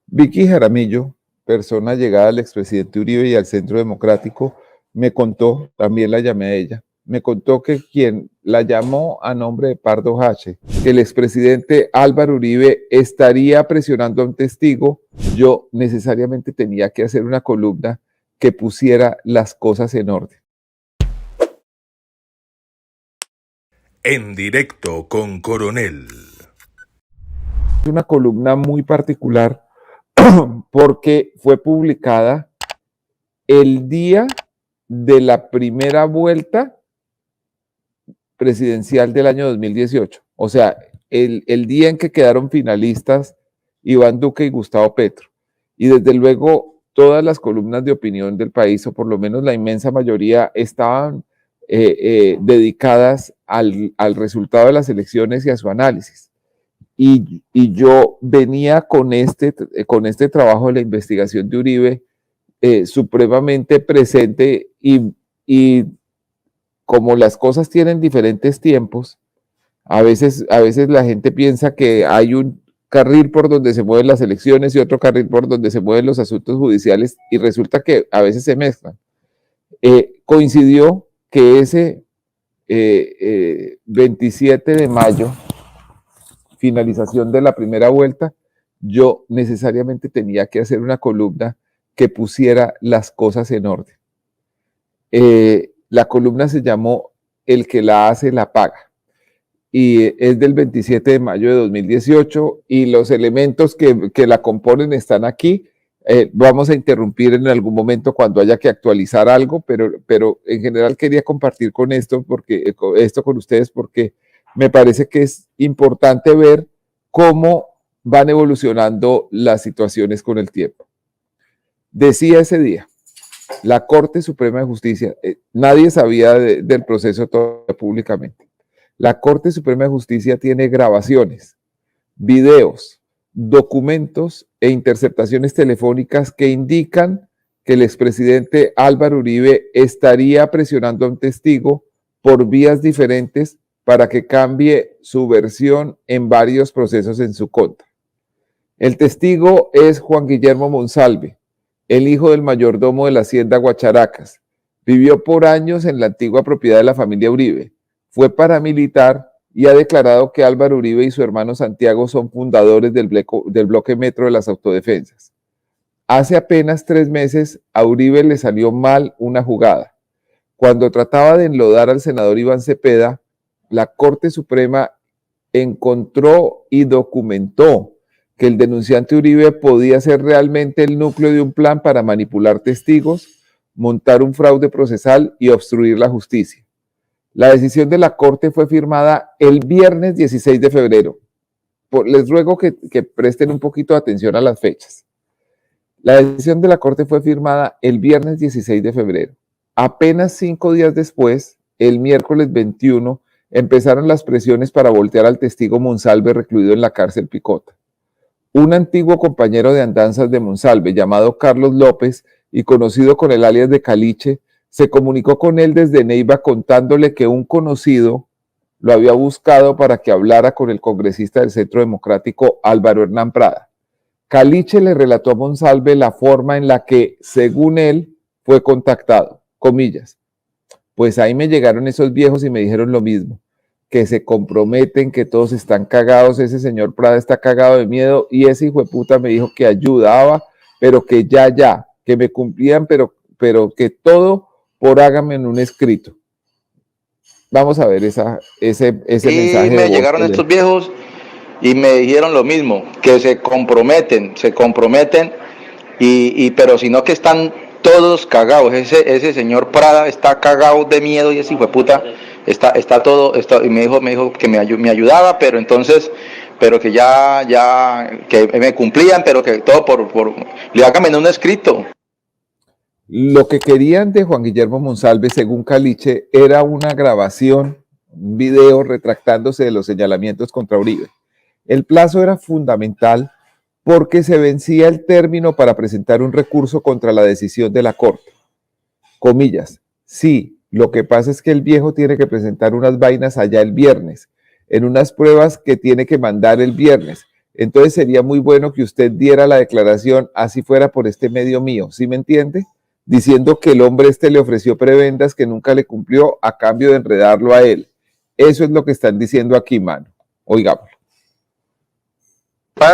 Vicky Jaramillo, persona llegada al expresidente Uribe y al Centro Democrático, me contó, también la llamé a ella, me contó que quien la llamó a nombre de Pardo Hache, que el expresidente Álvaro Uribe estaría presionando a un testigo, yo necesariamente tenía que hacer una columna que pusiera las cosas en orden. En directo con Coronel. Es una columna muy particular porque fue publicada el día de la primera vuelta presidencial del año 2018. O sea, el día en que quedaron finalistas Iván Duque y Gustavo Petro. Y desde luego todas las columnas de opinión del país, o por lo menos la inmensa mayoría, estaban dedicadas al resultado de las elecciones y a su análisis. Y yo venía con este trabajo de la investigación de Uribe supremamente presente y como las cosas tienen diferentes tiempos, a veces la gente piensa que hay un carril por donde se mueven las elecciones y otro carril por donde se mueven los asuntos judiciales y resulta que a veces se mezclan. Coincidió que ese 27 de mayo, finalización de la primera vuelta, yo necesariamente tenía que hacer una columna que pusiera las cosas en orden. La columna se llamó El que la hace, la paga. Y es del 27 de mayo de 2018 y los elementos que la componen están aquí. Vamos a interrumpir en algún momento cuando haya que actualizar algo, pero en general quería compartir con esto con ustedes porque me parece que es importante ver cómo van evolucionando las situaciones con el tiempo. Decía ese día, la Corte Suprema de Justicia, nadie sabía del proceso todavía públicamente. La Corte Suprema de Justicia tiene grabaciones, videos, documentos e interceptaciones telefónicas que indican que el expresidente Álvaro Uribe estaría presionando a un testigo por vías diferentes para que cambie su versión en varios procesos en su contra. El testigo es Juan Guillermo Monsalve, el hijo del mayordomo de la hacienda Guacharacas. Vivió por años en la antigua propiedad de la familia Uribe. Fue paramilitar y ha declarado que Álvaro Uribe y su hermano Santiago son fundadores del bloque Metro de las Autodefensas. Hace apenas 3 meses a Uribe le salió mal una jugada. Cuando trataba de enlodar al senador Iván Cepeda, la Corte Suprema encontró y documentó que el denunciante Uribe podía ser realmente el núcleo de un plan para manipular testigos, montar un fraude procesal y obstruir la justicia. La decisión de la Corte fue firmada el viernes 16 de febrero. Les ruego que presten un poquito de atención a las fechas. La decisión de la Corte fue firmada el viernes 16 de febrero. Apenas 5 días después, el miércoles 21, empezaron las presiones para voltear al testigo Monsalve recluido en la cárcel Picota. Un antiguo compañero de andanzas de Monsalve, llamado Carlos López y conocido con el alias de Caliche, se comunicó con él desde Neiva contándole que un conocido lo había buscado para que hablara con el congresista del Centro Democrático Álvaro Hernán Prada. Caliche le relató a Monsalve la forma en la que, según él, fue contactado, comillas. Pues ahí me llegaron esos viejos y me dijeron lo mismo, que se comprometen, que todos están cagados, ese señor Prada está cagado de miedo y ese hijo de puta me dijo que ayudaba, pero que ya, que me cumplían, pero que todo por hágame en un escrito. Vamos a ver ese mensaje. Y me llegaron estos viejos y me dijeron lo mismo, que se comprometen, pero sino que están todos cagados. Ese señor Prada está cagado de miedo y ese hijo de puta está todo, y me dijo que me ayudaba, pero que que me cumplían, pero que todo le hágame en un escrito. Lo que querían de Juan Guillermo Monsalve, según Caliche, era una grabación, un video retractándose de los señalamientos contra Uribe. El plazo era fundamental porque se vencía el término para presentar un recurso contra la decisión de la Corte. Comillas, sí, lo que pasa es que el viejo tiene que presentar unas vainas allá el viernes, en unas pruebas que tiene que mandar el viernes. Entonces sería muy bueno que usted diera la declaración, así fuera por este medio mío, ¿sí me entiende? Diciendo que el hombre le ofreció prebendas que nunca le cumplió a cambio de enredarlo a él. Eso es lo que están diciendo aquí, mano. Oigámoslo.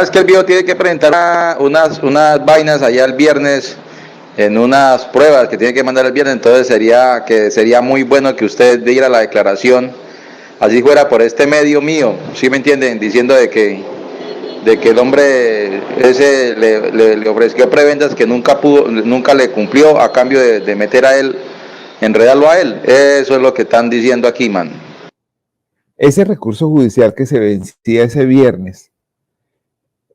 Es que el viejo tiene que presentar unas vainas allá el viernes en unas pruebas que tiene que mandar el viernes, entonces sería muy bueno que usted diera la declaración, así fuera por este medio mío, ¿sí me entienden? Diciendo de que el hombre ese le ofreció prebendas que nunca le cumplió a cambio de meter a él, enredarlo a él. Eso es lo que están diciendo aquí, man. Ese recurso judicial que se vencía ese viernes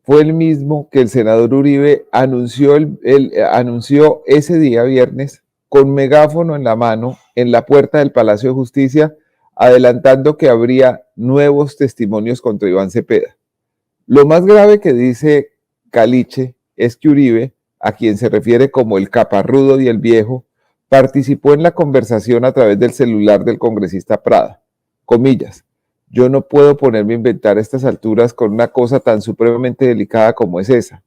fue el mismo que el senador Uribe anunció ese día viernes con megáfono en la mano en la puerta del Palacio de Justicia, adelantando que habría nuevos testimonios contra Iván Cepeda. Lo más grave que dice Caliche es que Uribe, a quien se refiere como el caparrudo y el viejo, participó en la conversación a través del celular del congresista Prada. Comillas, yo no puedo ponerme a inventar a estas alturas con una cosa tan supremamente delicada como es esa.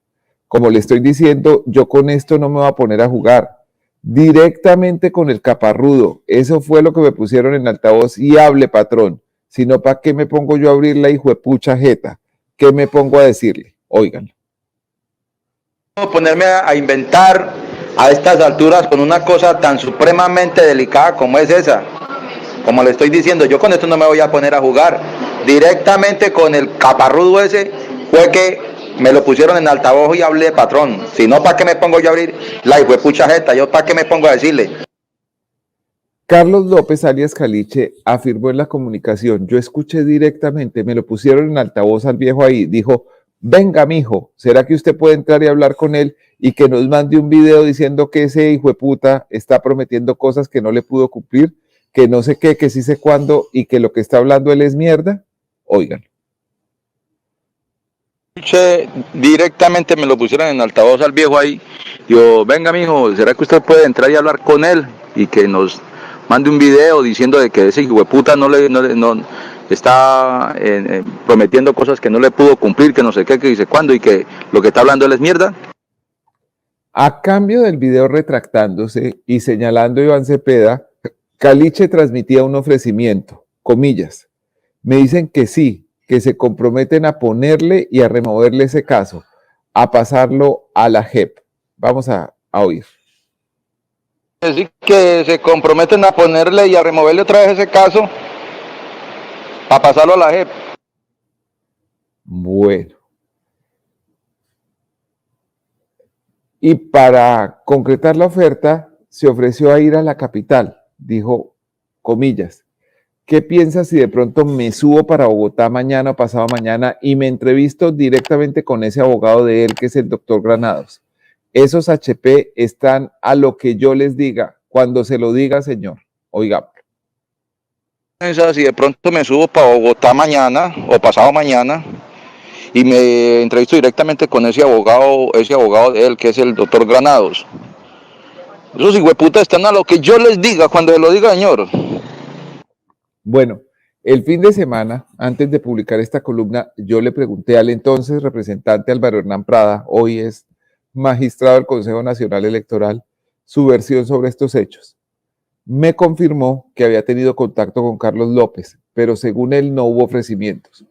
Como le estoy diciendo, yo con esto no me voy a poner a jugar. Directamente con el caparrudo, eso fue lo que me pusieron en altavoz y hable, patrón. Si no, ¿para qué me pongo yo a abrir la hijuepucha jeta? ¿Qué me pongo a decirle? Óiganlo. Ponerme a inventar a estas alturas con una cosa tan supremamente delicada como es esa. Como le estoy diciendo, yo con esto no me voy a poner a jugar. Directamente con el caparrudo ese fue que me lo pusieron en altavoz y hablé, patrón. Si no, ¿para qué me pongo yo a abrir la hijuepucha jeta? ¿Yo para qué me pongo a decirle? Carlos López alias Caliche afirmó en la comunicación, yo escuché directamente, me lo pusieron en altavoz al viejo ahí, dijo, venga mijo, ¿será que usted puede entrar y hablar con él y que nos mande un video diciendo que ese hijo de puta está prometiendo cosas que no le pudo cumplir, que no sé qué, que sí sé cuándo y que lo que está hablando él es mierda? Oigan. Directamente me lo pusieron en altavoz al viejo ahí. Yo, venga mijo, ¿será que usted puede entrar y hablar con él? Y que nos mande un video diciendo de que ese hijo de puta no está prometiendo cosas que no le pudo cumplir, que no sé qué, que dice cuándo, y que lo que está hablando él es mierda. A cambio del video retractándose y señalando a Iván Cepeda, Caliche transmitía un ofrecimiento, comillas. Me dicen que sí, que se comprometen a ponerle y a removerle ese caso, a pasarlo a la JEP. Vamos a oír. Así que se comprometen a ponerle y a removerle otra vez ese caso, a pasarlo a la JEP. Bueno. Y para concretar la oferta, se ofreció a ir a la capital, dijo, comillas, ¿qué piensas si de pronto me subo para Bogotá mañana o pasado mañana y me entrevisto directamente con ese abogado de él, que es el doctor Granados? Esos HP están a lo que yo les diga, cuando se lo diga, señor. Oiga. Si de pronto me subo para Bogotá mañana o pasado mañana y me entrevisto directamente con ese abogado de él, que es el doctor Granados. Esos hijueputas están a lo que yo les diga, cuando se lo diga, señor. Bueno, el fin de semana, antes de publicar esta columna, yo le pregunté al entonces representante Álvaro Hernán Prada, hoy es magistrado del Consejo Nacional Electoral, su versión sobre estos hechos. Me confirmó que había tenido contacto con Carlos López, pero según él no hubo ofrecimientos.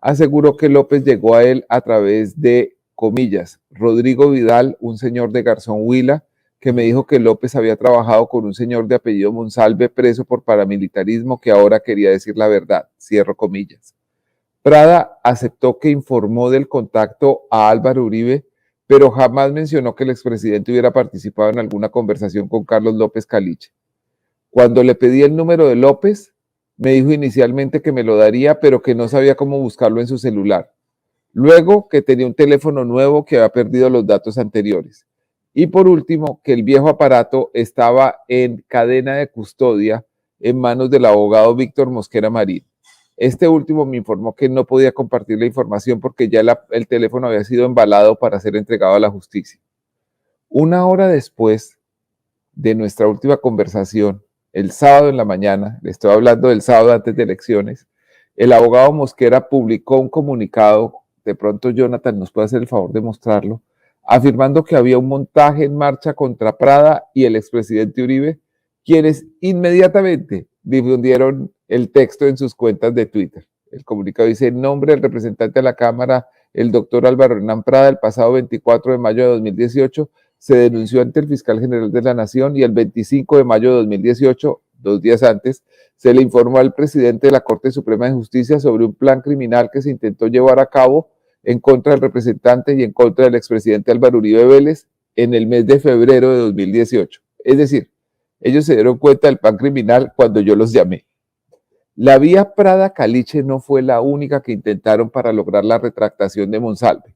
Aseguró que López llegó a él a través de, comillas, Rodrigo Vidal, un señor de Garzón Huila, que me dijo que López había trabajado con un señor de apellido Monsalve preso por paramilitarismo que ahora quería decir la verdad, cierro comillas. Prada aceptó que informó del contacto a Álvaro Uribe, pero jamás mencionó que el expresidente hubiera participado en alguna conversación con Carlos López Caliche. Cuando le pedí el número de López, me dijo inicialmente que me lo daría, pero que no sabía cómo buscarlo en su celular. Luego que tenía un teléfono nuevo que había perdido los datos anteriores. Y por último, que el viejo aparato estaba en cadena de custodia en manos del abogado Víctor Mosquera Marín. Este último me informó que no podía compartir la información porque ya el teléfono había sido embalado para ser entregado a la justicia. Una hora después de nuestra última conversación, el sábado en la mañana, le estoy hablando del sábado antes de elecciones, el abogado Mosquera publicó un comunicado de pronto Jonathan nos puede hacer el favor de mostrarlo, afirmando que había un montaje en marcha contra Prada y el expresidente Uribe, quienes inmediatamente difundieron el texto en sus cuentas de Twitter. El comunicado dice: en nombre del representante de la Cámara, el doctor Álvaro Hernán Prada, el pasado 24 de mayo de 2018, se denunció ante el fiscal general de la Nación y el 25 de mayo de 2018, 2 días antes, se le informó al presidente de la Corte Suprema de Justicia sobre un plan criminal que se intentó llevar a cabo en contra del representante y en contra del expresidente Álvaro Uribe Vélez en el mes de febrero de 2018. Es decir, ellos se dieron cuenta del plan criminal cuando yo los llamé. La vía Prada-Caliche no fue la única que intentaron para lograr la retractación de Monsalve.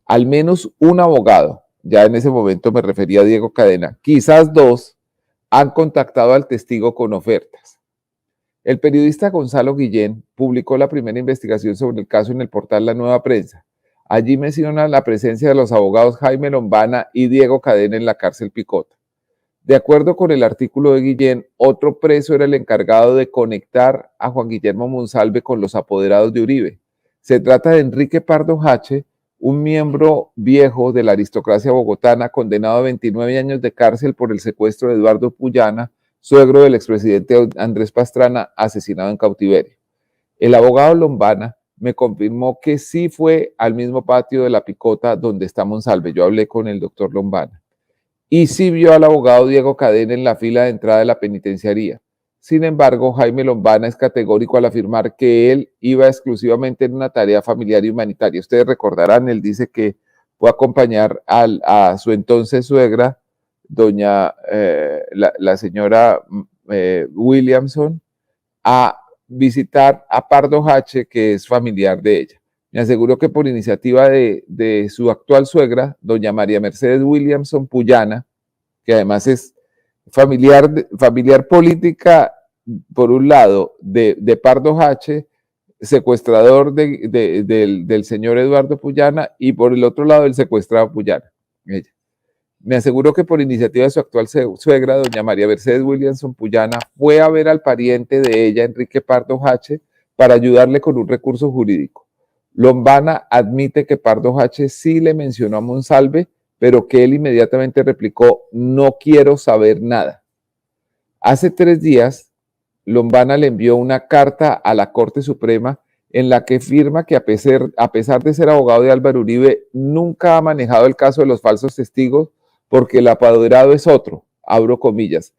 Al menos un abogado, ya en ese momento me refería a Diego Cadena, quizás 2, han contactado al testigo con ofertas. El periodista Gonzalo Guillén publicó la primera investigación sobre el caso en el portal La Nueva Prensa. Allí menciona la presencia de los abogados Jaime Lombana y Diego Cadena en la cárcel Picota. De acuerdo con el artículo de Guillén, otro preso era el encargado de conectar a Juan Guillermo Monsalve con los apoderados de Uribe. Se trata de Enrique Pardo Hache, un miembro viejo de la aristocracia bogotana, condenado a 29 años de cárcel por el secuestro de Eduardo Puyana, suegro del expresidente Andrés Pastrana, asesinado en cautiverio. El abogado Lombana me confirmó que sí fue al mismo patio de la Picota donde está Monsalve. Yo hablé con el doctor Lombana. Y sí vio al abogado Diego Cadena en la fila de entrada de la penitenciaría. Sin embargo, Jaime Lombana es categórico al afirmar que él iba exclusivamente en una tarea familiar y humanitaria. Ustedes recordarán, él dice que fue a acompañar a su entonces suegra, doña la señora Williamson, a visitar a Pardo Hache, que es familiar de ella. Me aseguró que por iniciativa de su actual suegra, doña María Mercedes Williamson Puyana, que además es familiar política, por un lado, de Pardo Hache, secuestrador del señor Eduardo Puyana, y por el otro lado, el secuestrado Puyana. Ella. Me aseguró que por iniciativa de su actual suegra, doña María Mercedes Williamson Puyana, fue a ver al pariente de ella, Enrique Pardo Hache, para ayudarle con un recurso jurídico. Lombana admite que Pardo Hache sí le mencionó a Monsalve, pero que él inmediatamente replicó: no quiero saber nada. Hace 3 días, Lombana le envió una carta a la Corte Suprema en la que afirma que a pesar de ser abogado de Álvaro Uribe, nunca ha manejado el caso de los falsos testigos porque el apoderado es otro, abro comillas,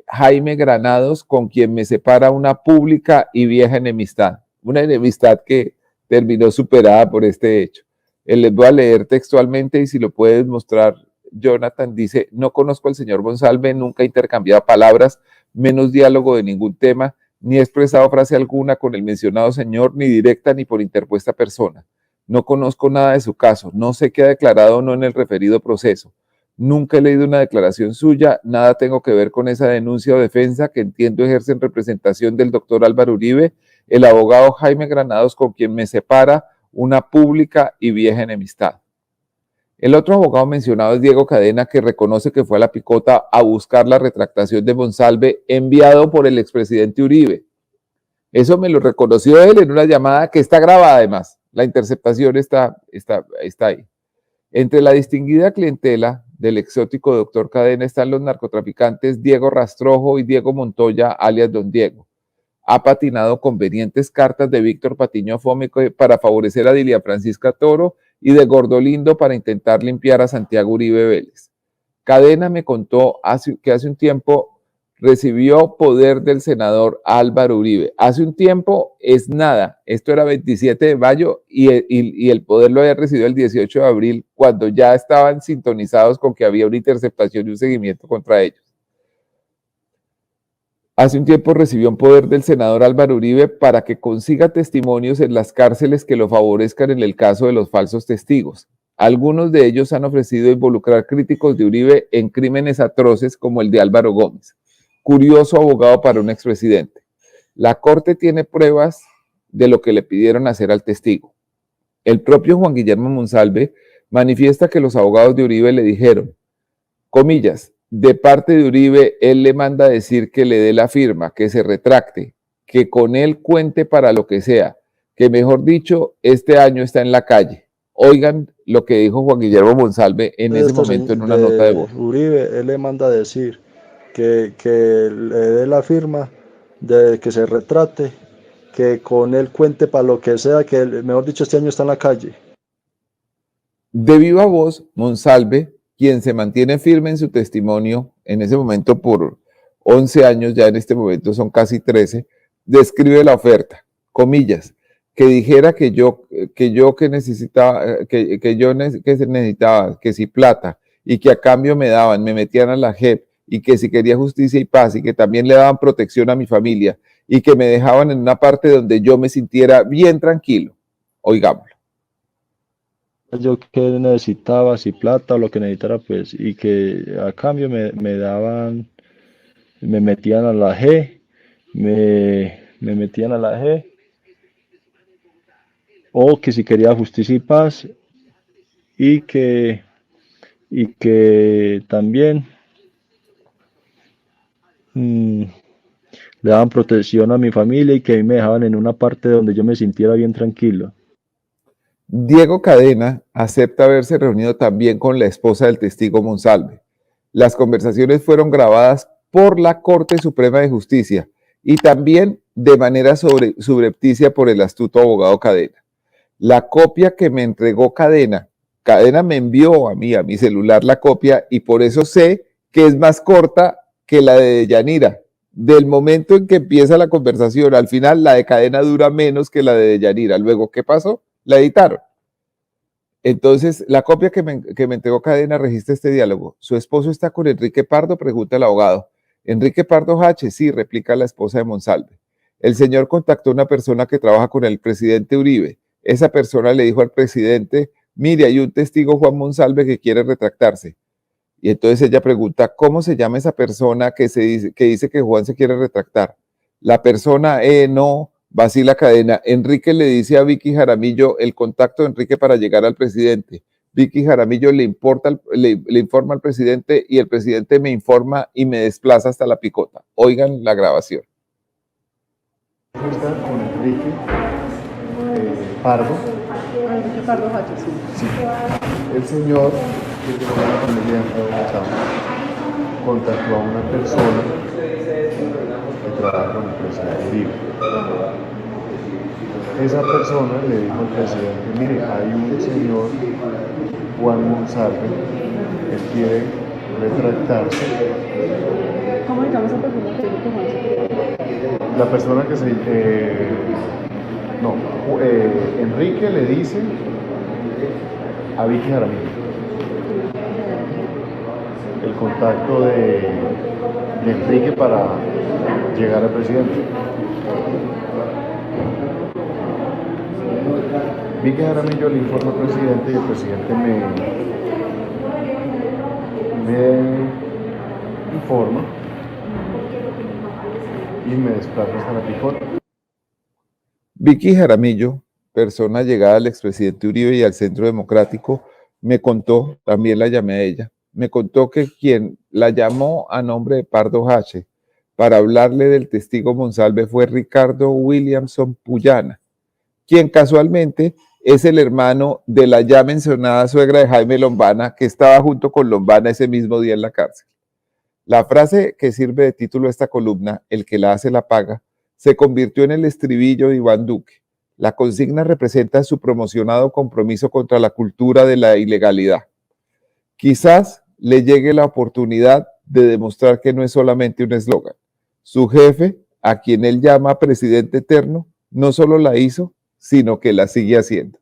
Jaime Granados, con quien me separa una pública y vieja enemistad. Una enemistad que terminó superada por este hecho. Les voy a leer textualmente y si lo puedes mostrar, Jonathan, dice: no conozco al señor Monsalve, nunca he intercambiado palabras, menos diálogo de ningún tema, ni he expresado frase alguna con el mencionado señor, ni directa ni por interpuesta persona. No conozco nada de su caso, no sé qué ha declarado o no en el referido proceso. Nunca he leído una declaración suya, nada tengo que ver con esa denuncia o defensa que entiendo ejerce en representación del doctor Álvaro Uribe, el abogado Jaime Granados, con quien me separa una pública y vieja enemistad. El otro abogado mencionado es Diego Cadena, que reconoce que fue a la Picota a buscar la retractación de Monsalve enviado por el expresidente Uribe. Eso me lo reconoció él en una llamada que está grabada además. La interceptación está ahí. Entre la distinguida clientela del exótico doctor Cadena están los narcotraficantes Diego Rastrojo y Diego Montoya, alias Don Diego. Ha patinado convenientes cartas de Víctor Patiño Fómico para favorecer a Dilia Francisca Toro y de Gordolindo para intentar limpiar a Santiago Uribe Vélez. Cadena me contó que hace un tiempo recibió poder del senador Álvaro Uribe. Hace un tiempo es nada, esto era 27 de mayo y el poder lo había recibido el 18 de abril, cuando ya estaban sintonizados con que había una interceptación y un seguimiento contra ellos. Hace un tiempo recibió un poder del senador Álvaro Uribe para que consiga testimonios en las cárceles que lo favorezcan en el caso de los falsos testigos. Algunos de ellos han ofrecido involucrar críticos de Uribe en crímenes atroces como el de Álvaro Gómez. Curioso abogado para un expresidente. La Corte tiene pruebas de lo que le pidieron hacer al testigo. El propio Juan Guillermo Monsalve manifiesta que los abogados de Uribe le dijeron, comillas, de parte de Uribe, él le manda decir que le dé la firma, que se retracte, que con él cuente para lo que sea, que mejor dicho, este año está en la calle. Oigan lo que dijo Juan Guillermo Monsalve en ese momento en una nota de voz. Uribe, él le manda a decir que le dé la firma, de que se retrate, que con él cuente para lo que sea, que mejor dicho, este año está en la calle. De viva voz, Monsalve, quien se mantiene firme en su testimonio en ese momento por 11 años, ya en este momento son casi 13, describe la oferta, comillas, que dijera que necesitaba, que se necesitaba, que si plata, y que a cambio me daban, me metían a la JEP, y que si quería justicia y paz, y que también le daban protección a mi familia, y que me dejaban en una parte donde yo me sintiera bien tranquilo. Oigámoslo. Yo que necesitaba, si plata o lo que necesitara, pues, y que a cambio me daban, me metían a la G, me metían a la G, o que si quería justicia y paz, y que también le daban protección a mi familia y que a mí me dejaban en una parte donde yo me sintiera bien tranquilo. Diego Cadena acepta haberse reunido también con la esposa del testigo Monsalve. Las conversaciones fueron grabadas por la Corte Suprema de Justicia y también de manera subrepticia por el astuto abogado Cadena. La copia que me entregó Cadena me envió a mi celular la copia y por eso sé que es más corta que la de Yanira. Del momento en que empieza la conversación, al final la de Cadena dura menos que la de Yanira. Luego, ¿qué pasó? La editaron. Entonces, la copia que me entregó Cadena registra este diálogo. ¿Su esposo está con Enrique Pardo?, pregunta el abogado. Enrique Pardo H, sí, replica la esposa de Monsalve. El señor contactó a una persona que trabaja con el presidente Uribe. Esa persona le dijo al presidente, mire, hay un testigo, Juan Monsalve, que quiere retractarse. Y entonces ella pregunta, ¿cómo se llama esa persona que dice que Juan se quiere retractar? La persona, no, vacila Cadena. Enrique le dice a Vicky Jaramillo el contacto de Enrique para llegar al presidente. Vicky Jaramillo le informa al presidente y el presidente me informa y me desplaza hasta la picota. Oigan la grabación. Está con Enrique Pardo. Enrique Pardo Hacho, sí. Sí. El señor, que es de una familia de Bogotá, contactó a una persona que trabaja con el presidente Uribe. Esa persona le dijo al presidente, mire, hay un señor, Juan Monsalve, que quiere retractarse. ¿Cómo se llama esa persona que dijo que Juan se quiere? La persona que Enrique le dice a Vicky Jaramillo el contacto de Enrique para llegar al presidente. Vicky Jaramillo le informa al presidente y el presidente me informa y me desplazo hasta la picota. Vicky Jaramillo, persona llegada al expresidente Uribe y al Centro Democrático, me contó, también la llamé a ella, me contó que quien la llamó a nombre de Pardo H para hablarle del testigo Monsalve fue Ricardo Williamson Puyana, quien casualmente es el hermano de la ya mencionada suegra de Jaime Lombana, que estaba junto con Lombana ese mismo día en la cárcel. La frase que sirve de título a esta columna, el que la hace la paga, se convirtió en el estribillo de Iván Duque. La consigna representa su promocionado compromiso contra la cultura de la ilegalidad. Quizás le llegue la oportunidad de demostrar que no es solamente un eslogan. Su jefe, a quien él llama presidente eterno, no solo la hizo, sino que la sigue haciendo.